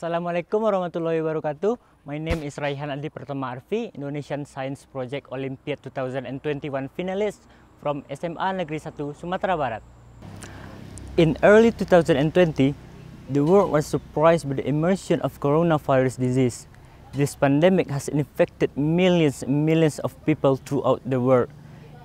Assalamualaikum warahmatullahi wabarakatuh. My name is Raihan Adi Pratama Arfi, Indonesian Science Project Olympiad 2021 finalist from SMA Negeri 1 Sumatera Barat. In early 2020, the world was surprised by the emergence of coronavirus disease. This pandemic has infected millions and millions of people throughout the world.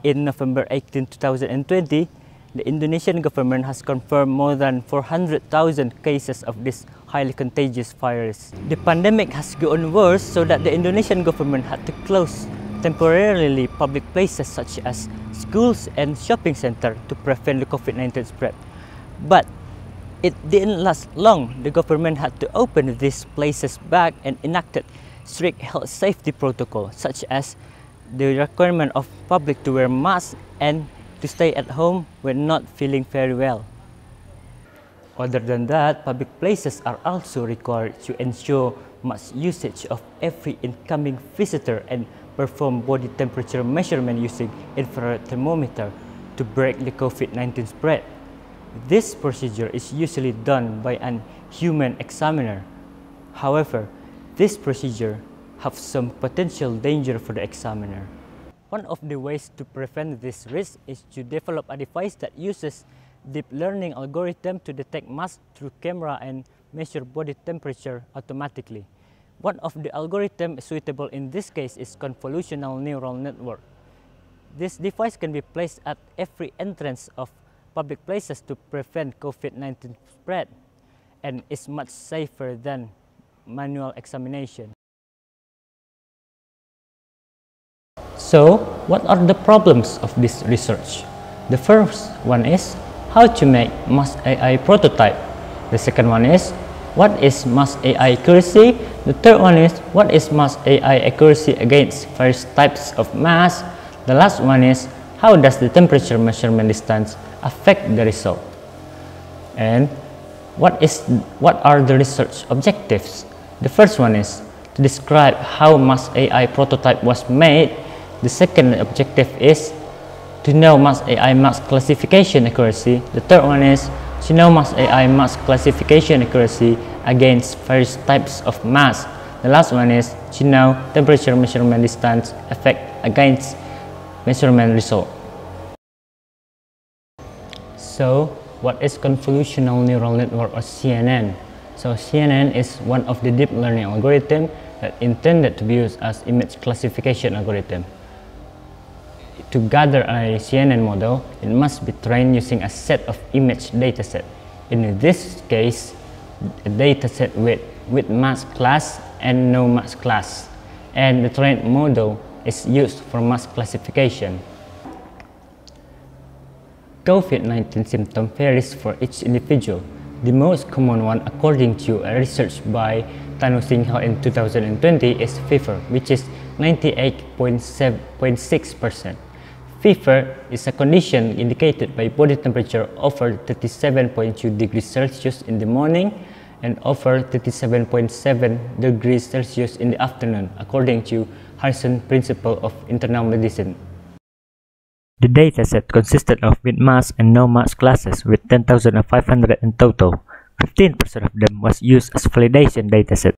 In November 18, 2020, the Indonesian government has confirmed more than 400,000 cases of this highly contagious virus. The pandemic has gotten worse so that the Indonesian government had to close temporarily public places such as schools and shopping centers to prevent the COVID-19 spread. But it didn't last long. The government had to open these places back and enacted strict health safety protocols such as the requirement of public to wear masks and to stay at home when not feeling very well. Other than that, public places are also required to ensure mass usage of every incoming visitor and perform body temperature measurement using infrared thermometer to break the COVID-19 spread. This procedure is usually done by an human examiner. However, this procedure has some potential danger for the examiner. One of the ways to prevent this risk is to develop a device that uses deep learning algorithm to detect mass through camera and measure body temperature automatically. One of the algorithms suitable in this case is convolutional neural network. This device can be placed at every entrance of public places to prevent COVID-19 spread and is much safer than manual examination. So, what are the problems of this research? The first one is how to make mass AI prototype. The second one is what is mass AI accuracy. The third one is what is mass AI accuracy against various types of mass. The last one is how does the temperature measurement distance affect the result. And what are the research objectives? The first one is to describe how mass AI prototype was made. The second objective is to know mass AI mass classification accuracy. The third one is to know mass AI mass classification accuracy against various types of mass. The last one is to know temperature measurement distance effect against measurement result. So, what is convolutional neural network or CNN? So, CNN is one of the deep learning algorithm that intended to be used as image classification algorithm. To gather a CNN model, it must be trained using a set of image dataset. In this case, a dataset with mass class and no mass class. And the trained model is used for mass classification. COVID-19 symptom varies for each individual. The most common one, according to a research by Tanu Singhal in 2020, is fever, which is 98.6%. Fever is a condition indicated by body temperature over 37.2 degrees Celsius in the morning and over 37.7 degrees Celsius in the afternoon, according to Harrison Principle of Internal Medicine. The dataset consisted of with mass and no mass classes with 10,500 in total. 15% of them was used as validation dataset.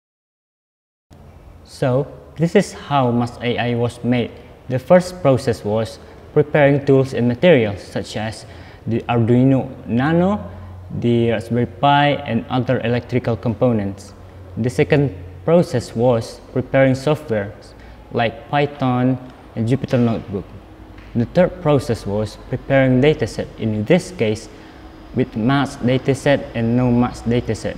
So, this is how mass AI was made. The first process was preparing tools and materials such as the Arduino Nano, the Raspberry Pi, and other electrical components. The second process was preparing software like Python and Jupyter Notebook. The third process was preparing dataset, in this case with mass dataset and no mass dataset.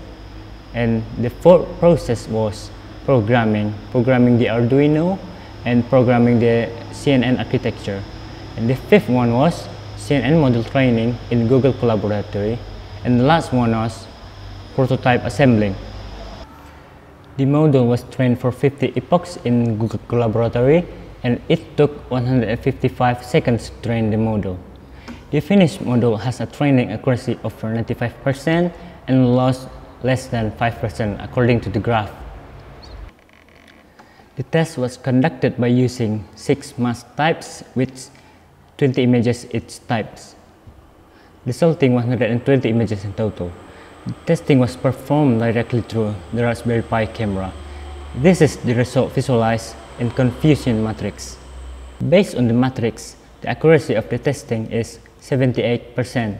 And the fourth process was programming the Arduino and programming the CNN architecture. And the fifth one was CNN model training in Google Colaboratory. And the last one was prototype assembling. The model was trained for 50 epochs in Google Colaboratory, and it took 155 seconds to train the model. The finished model has a training accuracy of 95% and loss less than 5% according to the graph. The test was conducted by using 6 mask types with 20 images each types, resulting 120 images in total. Testing was performed directly through the Raspberry Pi camera. This is the result visualized in confusion matrix. Based on the matrix, the accuracy of the testing is 78%.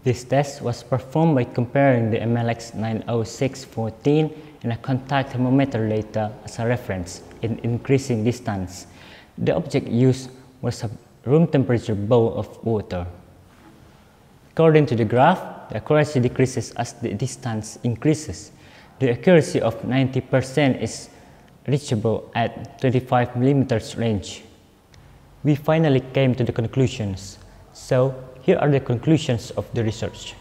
This test was performed by comparing the MLX 90614 and a contact thermometer data as a reference in increasing distance. The object used was a room temperature bowl of water. According to the graph, the accuracy decreases as the distance increases. The accuracy of 90% is reachable at 25 mm range. We finally came to the conclusions. So, here are the conclusions of the research.